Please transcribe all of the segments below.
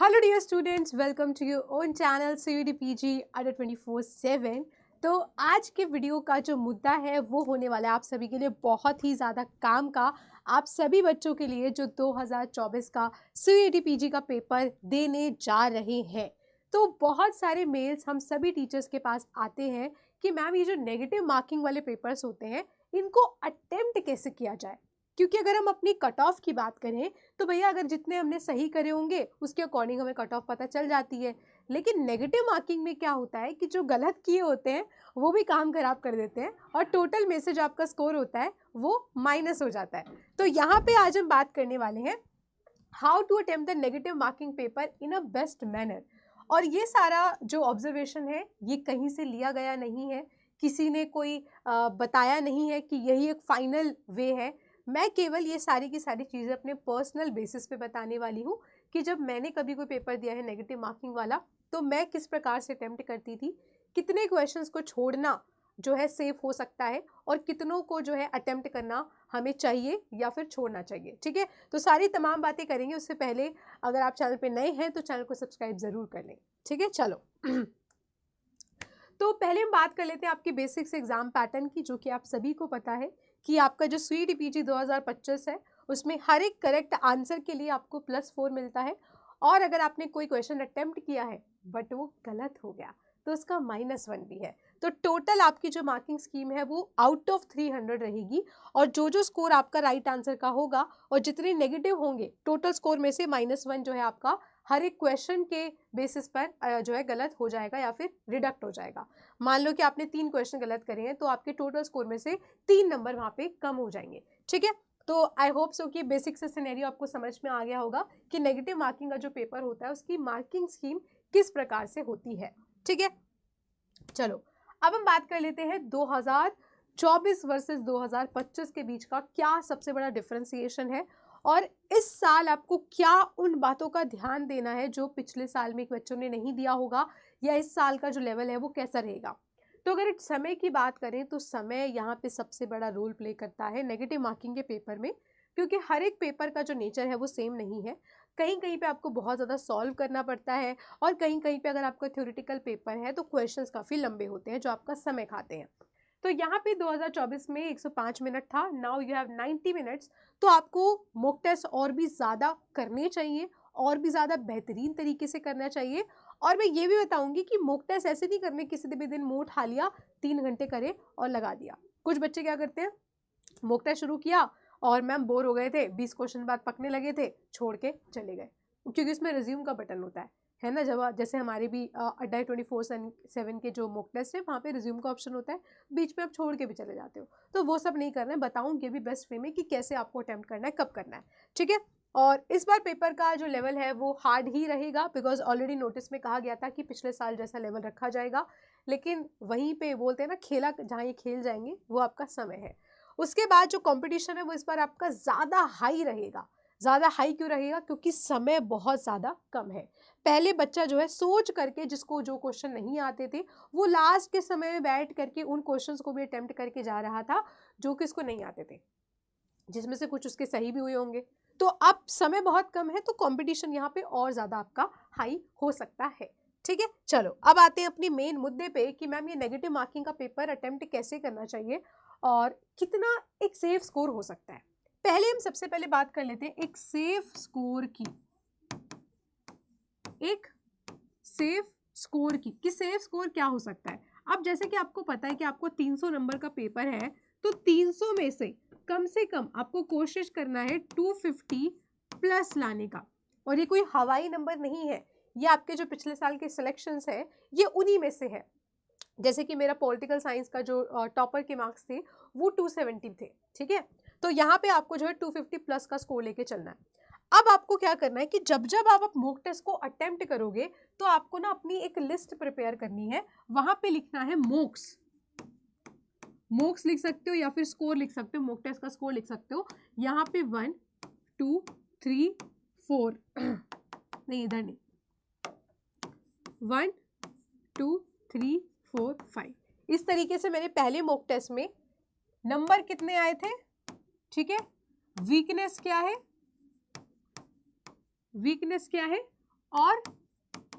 Hello dear students, welcome to your own channel CUET PG under 24/7। तो आज के video का जो मुद्दा है वो होने वाला है आप सभी के लिए बहुत ही ज़्यादा काम का, आप सभी बच्चों के लिए जो 2024 का CUET PG का पेपर देने जा रहे हैं। तो बहुत सारे मेल्स हम सभी टीचर्स के पास आते हैं कि मैम ये जो नेगेटिव मार्किंग वाले पेपर्स होते हैं इनको अटेम्प्ट कैसे किया जाए, क्योंकि अगर हम अपनी कट ऑफ की बात करें तो भैया अगर जितने हमने सही करे होंगे उसके अकॉर्डिंग हमें कट ऑफ पता चल जाती है। लेकिन नेगेटिव मार्किंग में क्या होता है कि जो गलत किए होते हैं वो भी काम खराब कर देते हैं और टोटल में से जो आपका स्कोर होता है वो माइनस हो जाता है। तो यहाँ पे आज हम बात करने वाले हैं how to attempt the negative marking paper in a best manner. और ये सारा जो ऑब्जर्वेशन है ये कहीं से लिया गया नहीं है, किसी ने कोई बताया नहीं है कि यही एक फाइनल वे है। मैं केवल ये सारी की सारी चीज़ें अपने पर्सनल बेसिस पे बताने वाली हूँ कि जब मैंने कभी कोई पेपर दिया है नेगेटिव मार्किंग वाला तो मैं किस प्रकार से अटेम्प्ट करती थी, कितने क्वेश्चंस को छोड़ना जो है सेफ हो सकता है और कितनों को जो है अटेम्प्ट करना हमें चाहिए या फिर छोड़ना चाहिए। ठीक है, तो सारी तमाम बातें करेंगे। उससे पहले अगर आप चैनल पे नए हैं तो चैनल को सब्सक्राइब ज़रूर कर लें। ठीक है, चलो तो पहले हम बात कर लेते हैं आपके बेसिक्स एग्जाम पैटर्न की, जो कि आप सभी को पता है कि आपका जो CUET PG 2025 है उसमें हर एक करेक्ट आंसर के लिए आपको +4 मिलता है। और अगर आपने कोई क्वेश्चन अटेम्प्ट किया है बट वो गलत हो गया तो उसका -1 भी है। तो टोटल आपकी जो मार्किंग स्कीम है वो आउट ऑफ 300 रहेगी और जो स्कोर आपका राइट आंसर का होगा और जितने नेगेटिव होंगे टोटल स्कोर में से -1 जो है आपका हर एक क्वेश्चन के बेसिस पर जो है गलत हो जाएगा या फिर रिडक्ट हो जाएगा। मान लो कि आपने 3 क्वेश्चन गलत करे हैं तो आपके टोटल स्कोर में से 3 नंबर वहाँ पे कम हो जाएंगे। ठीक है, तो आई होप सो कि बेसिक से सिनेरियो आपको समझ में आ गया होगा कि नेगेटिव मार्किंग का जो पेपर होता है उसकी मार्किंग स्कीम किस प्रकार से होती है। ठीक है, चलो अब हम बात कर लेते हैं 2024 वर्सेस 2025 के बीच का क्या सबसे बड़ा डिफरेंशिएशन है और इस साल आपको क्या उन बातों का ध्यान देना है जो पिछले साल में बच्चों ने नहीं दिया होगा, या इस साल का जो लेवल है वो कैसा रहेगा। तो अगर समय की बात करें तो समय यहाँ पे सबसे बड़ा रोल प्ले करता है नेगेटिव मार्किंग के पेपर में, क्योंकि हर एक पेपर का जो नेचर है वो सेम नहीं है। कहीं कहीं पे आपको बहुत ज़्यादा सॉल्व करना पड़ता है और कहीं कहीं पे अगर आपका थ्योरेटिकल पेपर है तो क्वेश्चंस काफ़ी लंबे होते हैं जो आपका समय खाते हैं। तो यहाँ पे 2024 में 105 मिनट था, नाउ यू हैव 90 मिनट्स। तो आपको मॉक टेस्ट और भी ज़्यादा करने चाहिए और भी ज़्यादा बेहतरीन तरीके से करना चाहिए। और मैं ये भी बताऊंगी कि मॉक टेस्ट ऐसे नहीं करने किसी भी दिन मुंह उठा लिया 3 घंटे करे और लगा दिया। कुछ बच्चे क्या करते हैं, मॉक टेस्ट शुरू किया और मैम बोर हो गए थे, 20 क्वेश्चन बाद पकने लगे थे, छोड़ के चले गए, क्योंकि इसमें रिज्यूम का बटन होता है ना। जब जैसे हमारे भी अड्डा 24/7 के जो मॉक टेस्ट है वहाँ पे रिज्यूम का ऑप्शन होता है, बीच में आप छोड़ के भी चले जाते हो। तो वो सब नहीं करना है, बताऊँगी भी बेस्ट वे में कि कैसे आपको अटैम्प्ट करना है, कब करना है। ठीक है, और इस बार पेपर का जो लेवल है वो हार्ड ही रहेगा, बिकॉज ऑलरेडी नोटिस में कहा गया था कि पिछले साल जैसा लेवल रखा जाएगा। लेकिन वहीं पे बोलते हैं ना, खेला जहाँ ये खेल जाएंगे वो आपका समय है। उसके बाद जो कंपटीशन है वो इस बार आपका ज़्यादा हाई रहेगा। ज़्यादा हाई क्यों रहेगा, क्योंकि समय बहुत ज़्यादा कम है। पहले बच्चा जो है सोच करके, जिसको जो क्वेश्चन नहीं आते थे वो लास्ट के समय में बैठ करके उन क्वेश्चंस को भी अटेम्प्ट करके जा रहा था जो कि इसको नहीं आते थे, जिसमें से कुछ उसके सही भी हुए होंगे। तो अब समय बहुत कम है तो कंपटीशन यहाँ पे और ज़्यादा आपका हाई हो सकता है। ठीक है, चलो अब आते हैं अपनी मेन मुद्दे पे कि मैम ये नेगेटिव मार्किंग का पेपर अटेम्प्ट कैसे करना चाहिए और कितना एक सेफ स्कोर हो सकता है। पहले हम सबसे पहले बात कर लेते हैं एक सेफ स्कोर की, एक सेफ स्कोर की कि सेफ स्कोर क्या हो सकता है। अब जैसे कि आपको पता है कि आपको 300 नंबर का पेपर है तो 300 में से कम आपको कोशिश करना है 250 प्लस लाने का। और ये कोई हवाई नंबर नहीं है, ये आपके जो पिछले साल के सिलेक्शंस है ये उन्हीं में से है। जैसे कि मेरा पॉलिटिकल साइंस का जो टॉपर के मार्क्स थे वो 270 थे। ठीक है, तो यहाँ पे आपको जो है 250 प्लस का स्कोर लेके चलना है। अब आपको क्या करना है कि जब जब आप मॉक टेस्ट को अटेम्प्ट करोगे तो आपको ना अपनी एक लिस्ट प्रिपेयर करनी है, वहां पे लिखना है मोक्स। मोक्स लिख सकते हो या फिर स्कोर लिख सकते हो, मॉक टेस्ट का स्कोर लिख सकते हो। यहाँ पे 1 2 3 4 नहीं, इधर नहीं, 1 2 3 4 5 इस तरीके से मेरे पहले मॉक टेस्ट में नंबर कितने आए थे। ठीक है, वीकनेस क्या है, वीकनेस क्या है और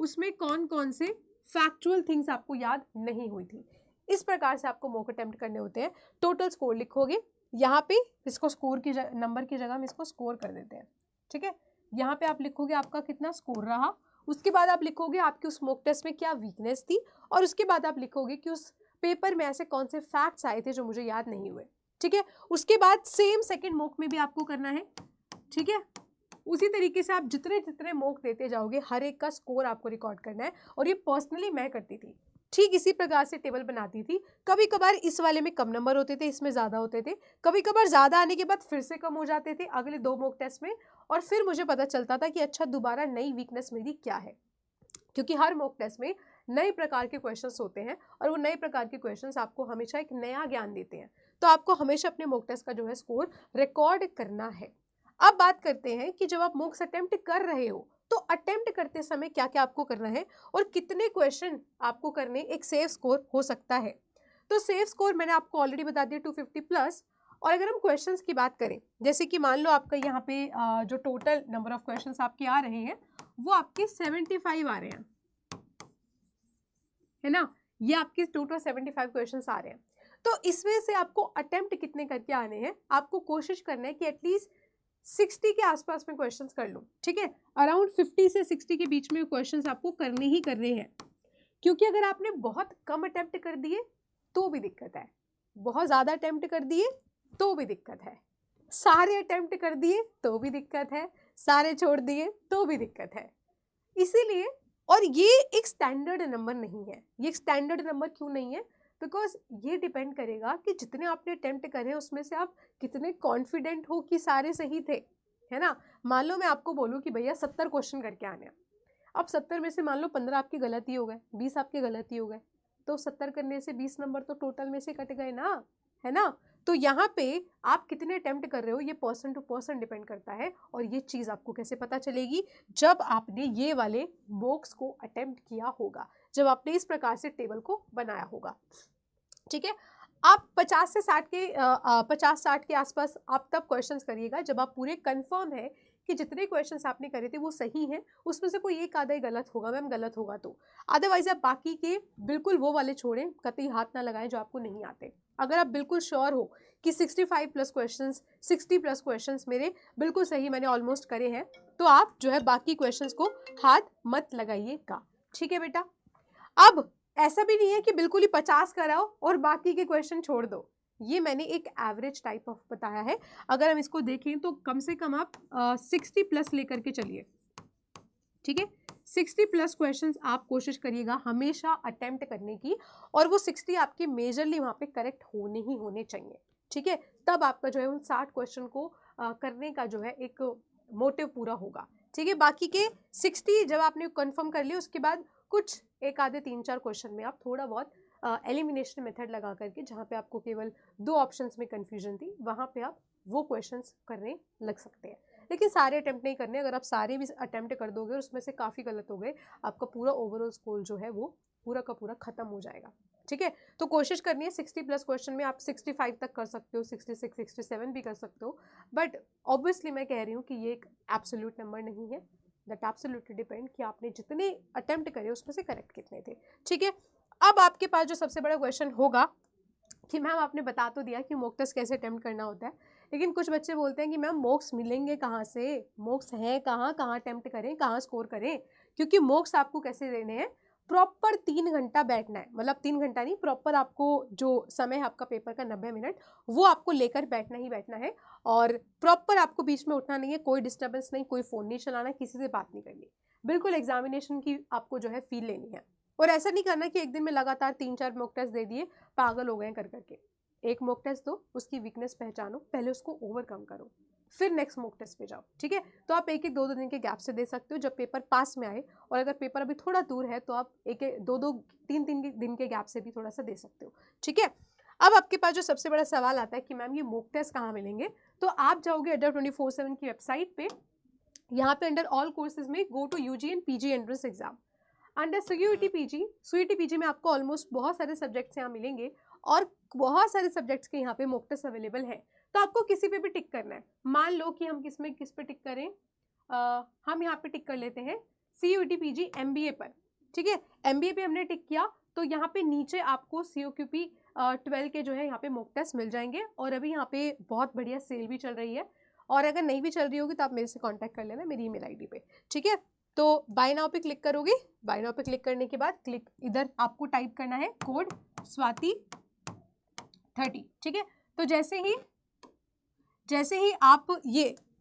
उसमें कौन कौन से फैक्चुअल थिंग्स आपको याद नहीं हुई थी। इस प्रकार से आपको मॉक अटेम्प्ट करने होते हैं। टोटल स्कोर लिखोगे, यहाँ पे इसको स्कोर की नंबर की जगह हम इसको स्कोर कर देते हैं, ठीक है। यहाँ पे आप लिखोगे आपका कितना स्कोर रहा, उसके बाद आप लिखोगे आपकी उस मॉक टेस्ट में क्या वीकनेस थी, और उसके बाद आप लिखोगे कि उस पेपर में ऐसे कौन से फैक्ट्स आए थे जो मुझे याद नहीं हुए, ठीक है। उसके बाद सेम सेकेंड मॉक में भी आपको करना है, ठीक है। उसी तरीके से आप जितने जितने मॉक देते जाओगे हर एक का स्कोर आपको रिकॉर्ड करना है। और ये पर्सनली मैं करती थी, ठीक इसी प्रकार से टेबल बनाती थी। कभी कभार इस वाले में कम नंबर होते थे, इसमें ज़्यादा होते थे, कभी कभार ज़्यादा आने के बाद फिर से कम हो जाते थे अगले 2 मॉक टेस्ट में, और फिर मुझे पता चलता था कि अच्छा दोबारा नई वीकनेस मेरी क्या है, क्योंकि हर मॉक टेस्ट में नए प्रकार के क्वेश्चंस होते हैं और वो नए प्रकार के क्वेश्चंस आपको हमेशा एक नया ज्ञान देते हैं। तो आपको हमेशा अपने मॉक टेस्ट का जो है स्कोर रिकॉर्ड करना है। अब बात करते हैं कि जब आप मॉक्स अटेम्प्ट कर रहे हो तो अटेम्प्ट करते समय क्या क्या आपको करना है और कितने क्वेश्चन आपको करने एक सेफ स्कोर हो सकता है। तो सेफ स्कोर मैंने आपको ऑलरेडी बता दिया 250 प्लस। और अगर हम क्वेश्चंस की बात करें, जैसे कि मान लो आपका यहाँ पे जो टोटल नंबर ऑफ क्वेश्चंस आपके आ रहे हैं वो आपके 75 आ रहे हैं, है ना। ये आपके टोटल 75 क्वेश्चंस आ रहे हैं। तो इसमें से आपको अटेम्प्ट कितने करके आने हैं, आपको कोशिश करना है कि एटलीस्ट 60 के आसपास में क्वेश्चंस कर लो, ठीक है। अराउंड 50 से 60 के बीच में क्वेश्चंस आपको करने ही करने हैं, क्योंकि अगर आपने बहुत कम अटेम्प्ट कर दिए तो भी दिक्कत है, बहुत ज़्यादा अटेम्प्ट कर दिए तो भी दिक्कत है, सारे अटेम्प्ट कर दिए तो भी दिक्कत है, सारे छोड़ दिए तो भी दिक्कत है। इसीलिए, और ये एक स्टैंडर्ड नंबर नहीं है। ये एक स्टैंडर्ड नंबर क्यों नहीं है, बिकॉज ये डिपेंड करेगा कि जितने आपने अटेम्प्ट करे उसमें से आप कितने कॉन्फिडेंट हो कि सारे सही थे, है ना। मान लो मैं आपको बोलूँ कि भैया 70 क्वेश्चन करके आने हैं, अब 70 में से मान लो 15 आपकी गलती हो गए, 20 आपके गलती हो गए, तो 70 करने से 20 नंबर तो टोटल में से कट गए ना, है ना। तो यहाँ पे आप कितने अटेम्प्ट कर रहे हो ये पर्सन टू पर्सन डिपेंड करता है। और ये चीज़ आपको कैसे पता चलेगी, जब आपने ये वाले बॉक्स को अटेम्प्ट किया होगा, जब आपने इस प्रकार से टेबल को बनाया होगा, ठीक है। आप 50 से 60 के 50-60 के आसपास आप तब क्वेश्चंस करिएगा जब आप पूरे कंफर्म है कि जितने क्वेश्चंस आपने करे थे वो सही हैं, उसमें से कोई एक आधा ही गलत होगा, मैम गलत होगा तो। अदरवाइज आप बाकी के बिल्कुल वो वाले छोड़ें, कतई हाथ ना लगाएं जो आपको नहीं आते। अगर आप बिल्कुल श्योर हो कि 65 प्लस क्वेश्चंस 60 प्लस क्वेश्चंस मेरे बिल्कुल सही मैंने ऑलमोस्ट करे हैं, तो आप जो है बाकी क्वेश्चंस को हाथ मत लगाइएगा, ठीक है बेटा। अब ऐसा भी नहीं है कि बिल्कुल ही 50 कराओ और बाकी के क्वेश्चन छोड़ दो, ये मैंने एक एवरेज टाइप ऑफ बताया है। अगर हम इसको देखें तो कम से कम आप 60 प्लस लेकर के चलिए, ठीक है। 60 प्लस क्वेश्चंस आप कोशिश करिएगा हमेशा अटेम्प्ट करने की, और वो 60 आपके मेजरली वहाँ पे करेक्ट होने ही होने चाहिए, ठीक है। तब आपका जो है उन 60 क्वेश्चन को करने का जो है एक मोटिव पूरा होगा, ठीक है। बाकी के 60 जब आपने कंफर्म कर लिया उसके बाद कुछ एक आधे 3-4 क्वेश्चन में आप थोड़ा बहुत एलिमिनेशन मेथड लगा करके, जहाँ पे आपको केवल 2 ऑप्शंस में कन्फ्यूजन थी, वहाँ पे आप वो क्वेश्चंस करने लग सकते हैं। लेकिन सारे अटेम्प्ट नहीं करने, अगर आप सारे भी अटेम्प्ट कर दोगे और उसमें से काफ़ी गलत हो गए, आपका पूरा ओवरऑल स्कोर जो है वो पूरा का पूरा खत्म हो जाएगा, ठीक है। तो कोशिश करनी है 60 प्लस क्वेश्चन में आप 65 तक कर सकते हो, 66 67 भी कर सकते हो, बट ऑब्वियसली मैं कह रही हूँ कि ये एक एब्सोल्यूट नंबर नहीं है, दैट एब्सोल्युटली डिपेंड कि आपने जितने अटेम्प्ट करे उसमें से करेक्ट कितने थे, ठीक है। अब आपके पास जो सबसे बड़ा क्वेश्चन होगा कि मैम आपने बता तो दिया कि मॉक टेस्ट कैसे अटेम्प्ट करना होता है, लेकिन कुछ बच्चे बोलते हैं कि मैम मॉक्स मिलेंगे कहाँ से, मॉक्स हैं कहाँ, कहाँ अटेम्प्ट करें, कहाँ स्कोर करें। क्योंकि मॉक्स आपको कैसे देने हैं, प्रॉपर 3 घंटा बैठना है, मतलब 3 घंटा नहीं, प्रॉपर आपको जो समय है आपका पेपर का 90 मिनट, वो आपको लेकर बैठना ही बैठना है। और प्रॉपर आपको बीच में उठना नहीं है, कोई डिस्टर्बेंस नहीं, कोई फ़ोन नहीं चलाना, किसी से बात नहीं करनी, बिल्कुल एग्जामिनेशन की आपको जो है फील लेनी है। और ऐसा नहीं करना कि एक दिन में लगातार 3-4 मॉक टेस्ट दे दिए, पागल हो गए कर करके। एक मॉक टेस्ट दो, उसकी वीकनेस पहचानो, पहले उसको ओवरकम करो, फिर नेक्स्ट मॉक टेस्ट पे जाओ, ठीक है। तो आप एक 2 दिन के गैप से दे सकते हो जब पेपर पास में आए, और अगर पेपर अभी थोड़ा दूर है तो आप 2-2 3-3 दिन के गैप से भी थोड़ा सा दे सकते हो, ठीक है। अब आपके पास जो सबसे बड़ा सवाल आता है कि मैम ये मॉक टेस्ट कहाँ मिलेंगे, तो आप जाओगे अड्डा 24/7 की वेबसाइट पे, यहाँ पे अंडर ऑल कोर्सेज में go to UG and PG entrance exam, under CUET PG में आपको ऑलमोस्ट बहुत सारे सब्जेक्ट्स यहाँ मिलेंगे, और बहुत सारे सब्जेक्ट्स के यहाँ पे मॉक टेस्ट अवेलेबल है। तो आपको किसी पे भी टिक करना है। मान लो कि हम किस पे टिक करें, हम यहाँ पे टिक कर लेते हैं CUET PG MBA पर, ठीक है। MBA पे हमने टिक किया तो यहाँ पे नीचे आपको COQP 12 के जो है यहाँ पे मॉक टेस्ट मिल जाएंगे। और अभी यहाँ पे बहुत बढ़िया सेल भी चल रही है, और अगर नहीं भी चल रही होगी तो आप मेरे से कांटेक्ट कर लेना मेरी ईमेल आईडी पे, ठीक है। तो बाय नाउ पे क्लिक करोगे, बाय नाउ पे क्लिक करने के बाद क्लिक इधर आपको टाइप करना है कोड स्वाति 30, ठीक है। तो जैसे ही आप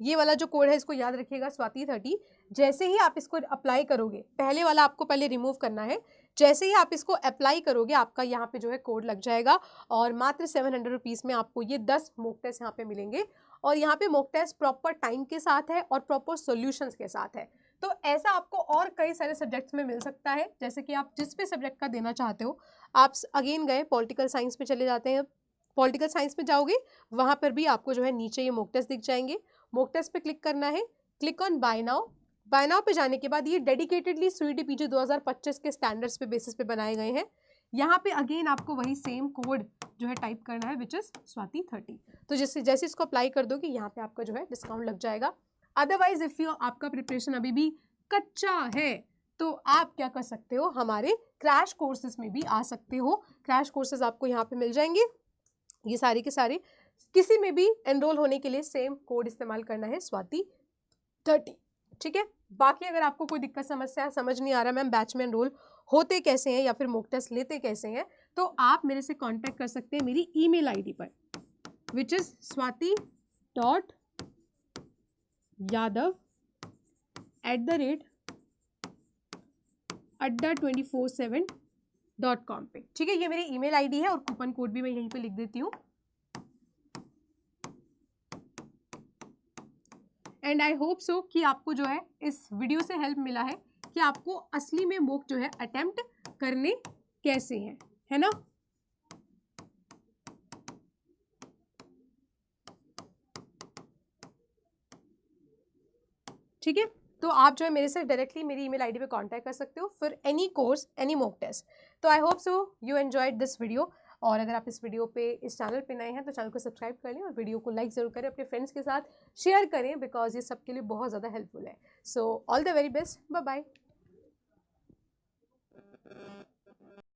ये वाला जो कोड है इसको याद रखिएगा स्वाति 30। जैसे ही आप इसको अप्लाई करोगे, पहले वाला आपको पहले रिमूव करना है, जैसे ही आप इसको अप्लाई करोगे आपका यहाँ पे जो है कोड लग जाएगा और मात्र 700 रुपीज़ में आपको ये 10 मॉक टेस्ट यहाँ पे मिलेंगे। और यहाँ पे मॉक टेस्ट प्रॉपर टाइम के साथ है और प्रॉपर सॉल्यूशंस के साथ है। तो ऐसा आपको और कई सारे सब्जेक्ट्स में मिल सकता है, जैसे कि आप जिस भी सब्जेक्ट का देना चाहते हो। आप अगेन गए पॉलिटिकल साइंस में चले जाते हैं, पॉलिटिकल साइंस में जाओगे वहाँ पर भी आपको जो है नीचे ये मॉक टेस्ट दिख जाएंगे। मॉक टेस्ट पे क्लिक करना है, click on buy now. Buy now पे जाने के बाद ये डेडिकेटेडली CUET PG 2025 के स्टैंडर्ड्स पे बेसिस पे बनाए गए हैं। यहाँ पे अगेन आपको वही सेम कोड जो है टाइप करना है विच इज स्वाति 30। तो जैसे इसको अप्लाई कर दोगे यहाँ पे आपका जो है डिस्काउंट लग जाएगा। अदरवाइज इफ यू आपका प्रिपरेशन अभी भी कच्चा है तो आप क्या कर सकते हो, हमारे क्रैश कोर्सेज में भी आ सकते हो। क्रैश कोर्सेज आपको यहाँ पे मिल जाएंगे, ये सारे के सारे। किसी में भी एनरोल होने के लिए सेम कोड इस्तेमाल करना है स्वाति 30, ठीक है। बाकी अगर आपको कोई दिक्कत समस्या समझ नहीं आ रहा मैम बैच में एनरोल होते कैसे हैं या फिर मॉक टेस्ट लेते कैसे हैं, तो आप मेरे से कांटेक्ट कर सकते हैं मेरी ईमेल आईडी पर विच इज swati.yadav@adda247.com पे, ठीक है। ये मेरी ईमेल आईडी है और कूपन कोड भी मैं यहीं पे लिख देती हूँ। एंड आई होप सो कि आपको जो है इस वीडियो से हेल्प मिला है कि आपको असली में मॉक जो है अटेम्प्ट करने कैसे हैं, है ना। ठीक है, तो आप जो है मेरे से डायरेक्टली मेरी ईमेल आईडी पे कांटेक्ट कर सकते हो फिर any course any mock test. तो I hope so you enjoyed this video. और अगर आप इस वीडियो पे इस चैनल पे नए हैं तो चैनल को सब्सक्राइब कर लें और वीडियो को लाइक ज़रूर करें, अपने फ्रेंड्स के साथ शेयर करें बिकॉज ये सबके लिए बहुत ज़्यादा हेल्पफुल है। So all the very best, bye bye.